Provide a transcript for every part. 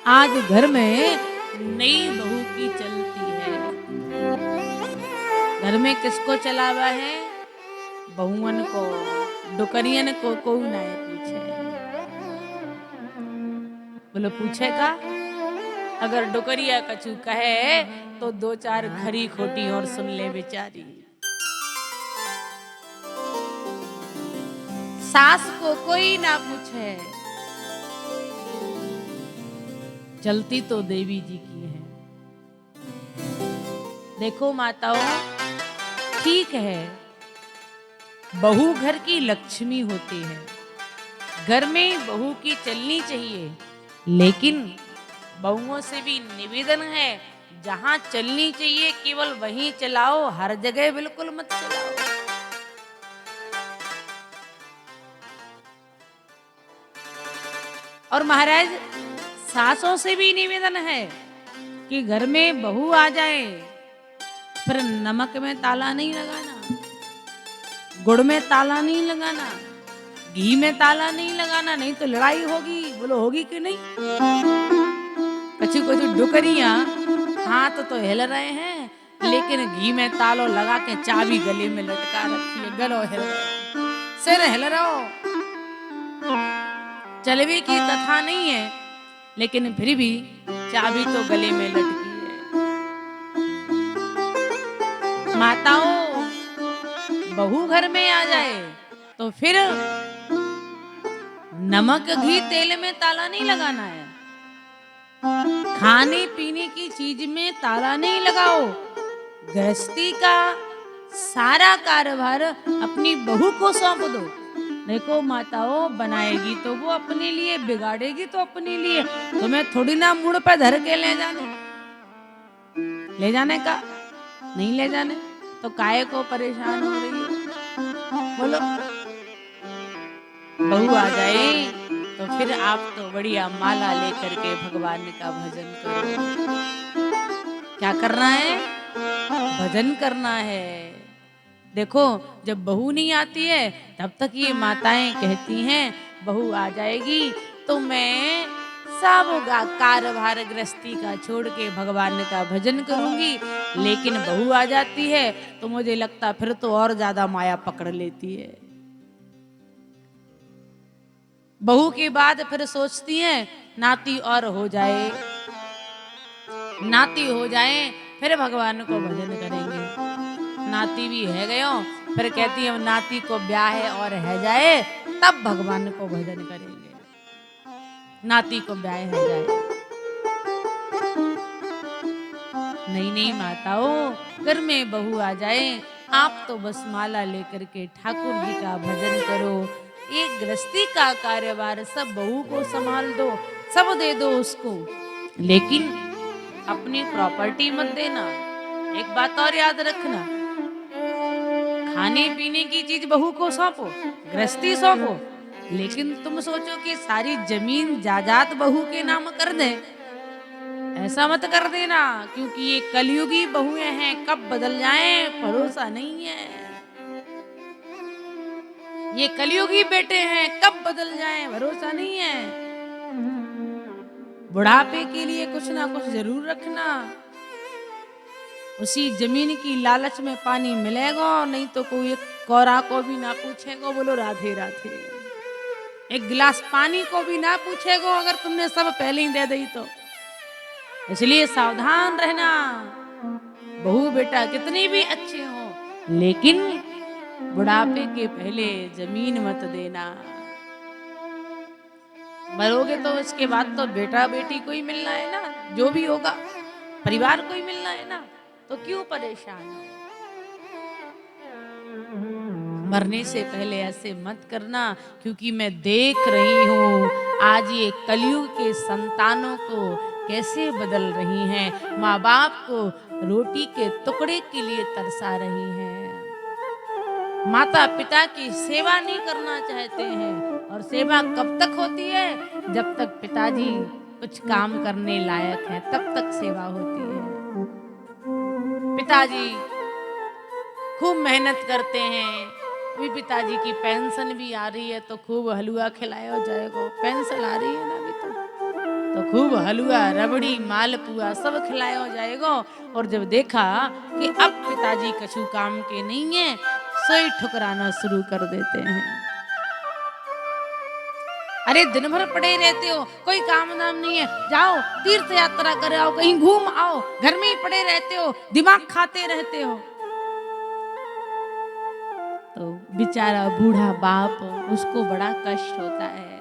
आज घर में नई बहू की चलती है। घर में किसको चलावा है? बहुअन को, डुकरियन को कोई ना पूछे। बोलो पूछेगा? अगर डुकरिया कछु कहे तो दो चार खरी खोटी और सुन ले बेचारी। सास को कोई ना पूछे। चलती तो देवी जी की है। देखो माताओं, ठीक है, बहू घर की लक्ष्मी होती है, घर में बहू की चलनी चाहिए, लेकिन बहुओं से भी निवेदन है, जहां चलनी चाहिए केवल वहीं चलाओ, हर जगह बिल्कुल मत चलाओ। और महाराज, सासों से भी निवेदन है कि घर में बहू आ जाए, पर नमक में ताला नहीं लगाना, गुड़ में ताला नहीं लगाना, घी में ताला नहीं लगाना, नहीं तो लड़ाई होगी। बोलो होगी कि नहीं? कछु कछु डुकरियां हाथ तो हिल रहे हैं, लेकिन घी में तालो लगा के चाबी गले में लटका रखी है। गलो हिल रहा, सिर हिल रहा, चलवे की कथा नहीं है, लेकिन फिर भी चाबी तो गले में लटकी है। माताओं, बहू घर में आ जाए तो फिर नमक घी तेल में ताला नहीं लगाना है, खाने पीने की चीज में ताला नहीं लगाओ। गृहस्थी का सारा कारोबार अपनी बहू को सौंप दो। देखो माताओं, बनाएगी तो वो अपने लिए, बिगाड़ेगी तो अपने लिए। तुम्हें थोड़ी ना मुड़ पे धर के ले जाने का नहीं, ले जाने तो काहे को परेशान हो रही है? बोलो, बहू आ जाए तो फिर आप तो बढ़िया माला लेकर के भगवान का भजन करो। क्या करना है? भजन करना है। देखो, जब बहू नहीं आती है तब तक ये माताएं कहती हैं बहू आ जाएगी तो मैं सब कारभार गृहस्थी का छोड़ के भगवान का भजन करूंगी। लेकिन बहू आ जाती है तो मुझे लगता फिर तो और ज्यादा माया पकड़ लेती है। बहू के बाद फिर सोचती हैं नाती और हो जाए, नाती हो जाए फिर भगवान को भजन करेंगे। नाती भी है गयो, फिर कहती है नाती को ब्याह है और है जाए तब भगवान को भजन करेंगे। नाती को ब्याह है जाए, नहीं नहीं माताओं, घर में बहू आ जाए आप तो बस माला लेकर के ठाकुर जी का भजन करो। एक गृहस्थी का कार्यभार सब बहू को संभाल दो, सब दे दो उसको, लेकिन अपनी प्रॉपर्टी मत देना। एक बात और याद रखना, खाने पीने की चीज बहू को सौंपो, गृहस्थी सौंपो, लेकिन तुम सोचो कि सारी जमीन जायदाद बहू के नाम कर दे, ऐसा मत कर देना, क्योंकि ये कलयुगी बहुएं हैं, कब बदल जाएं भरोसा नहीं है। ये कलयुगी बेटे हैं, कब बदल जाएं भरोसा नहीं है। बुढ़ापे के लिए कुछ ना कुछ जरूर रखना। उसी जमीन की लालच में पानी मिलेगा, नहीं तो कोई कौरा को भी ना पूछेगा बोलो राधे राधे। एक गिलास पानी को भी ना पूछेगा अगर तुमने सब पहले ही दे दी तो। इसलिए सावधान रहना। बहू बेटा कितनी भी अच्छे हो, लेकिन बुढ़ापे के पहले जमीन मत देना। मरोगे तो इसके बाद तो बेटा बेटी को ही मिलना है ना, जो भी होगा परिवार को ही मिलना है ना, तो क्यों परेशान हो? मरने से पहले ऐसे मत करना, क्योंकि मैं देख रही हूं आज ये कलयुग के संतानों को कैसे बदल रही हैं। माँ बाप को रोटी के टुकड़े के लिए तरसा रही हैं, माता पिता की सेवा नहीं करना चाहते हैं। और सेवा कब तक होती है? जब तक पिताजी कुछ काम करने लायक है तब तक सेवा होती है। पिताजी खूब मेहनत करते हैं, अभी पिताजी की पेंशन भी आ रही है तो खूब हलवा खिलाया जाएगा। पेंशन आ रही है ना अभी तो, तो खूब हलवा रबड़ी मालपुआ सब खिलाया जाएगा। और जब देखा कि अब पिताजी कछु काम के नहीं है, सोई ठुकराना शुरू कर देते हैं। अरे दिन भर पड़े रहते हो, कोई काम नाम नहीं है, जाओ तीर्थ यात्रा कर आओ, कहीं घूम आओ, घर में ही पड़े रहते हो, दिमाग खाते रहते हो। तो बेचारा बूढ़ा बाप, उसको बड़ा कष्ट होता है,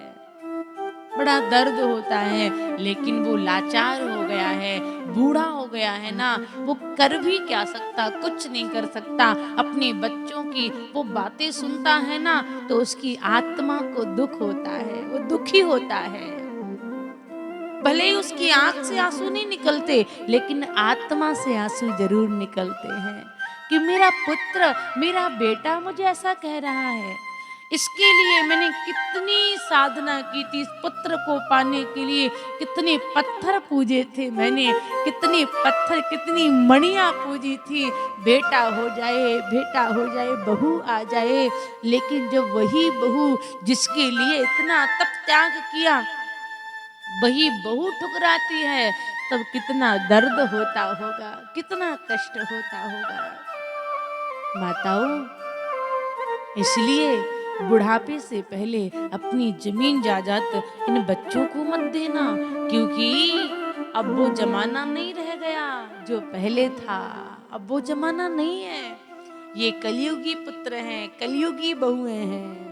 बड़ा दर्द होता है, लेकिन वो लाचार हो गया है, बूढ़ा हो गया है ना, वो कर भी क्या सकता, कुछ नहीं कर सकता। अपने बच्चों की वो बातें सुनता है ना, तो उसकी आत्मा को दुख होता है, वो दुखी होता है। भले ही उसकी आंख से आंसू नहीं निकलते, लेकिन आत्मा से आंसू जरूर निकलते हैं कि मेरा पुत्र, मेरा बेटा मुझे ऐसा कह रहा है। इसके लिए मैंने कितनी साधना की थी, इस पुत्र को पाने के लिए कितने पत्थर पूजे थे मैंने, कितने पत्थर, कितनी मणियां पूजी थी, बेटा हो जाए, बेटा हो जाए, बहू आ जाए। लेकिन जब वही बहू जिसके लिए इतना तप त्याग किया, वही बहू ठुकराती है, तब कितना दर्द होता होगा, कितना कष्ट होता होगा। माताओं, इसलिए बुढ़ापे से पहले अपनी जमीन जायदाद इन बच्चों को मत देना, क्योंकि अब वो जमाना नहीं रह गया जो पहले था। अब वो जमाना नहीं है। ये कलयुगी पुत्र हैं, कलयुगी बहुएं हैं।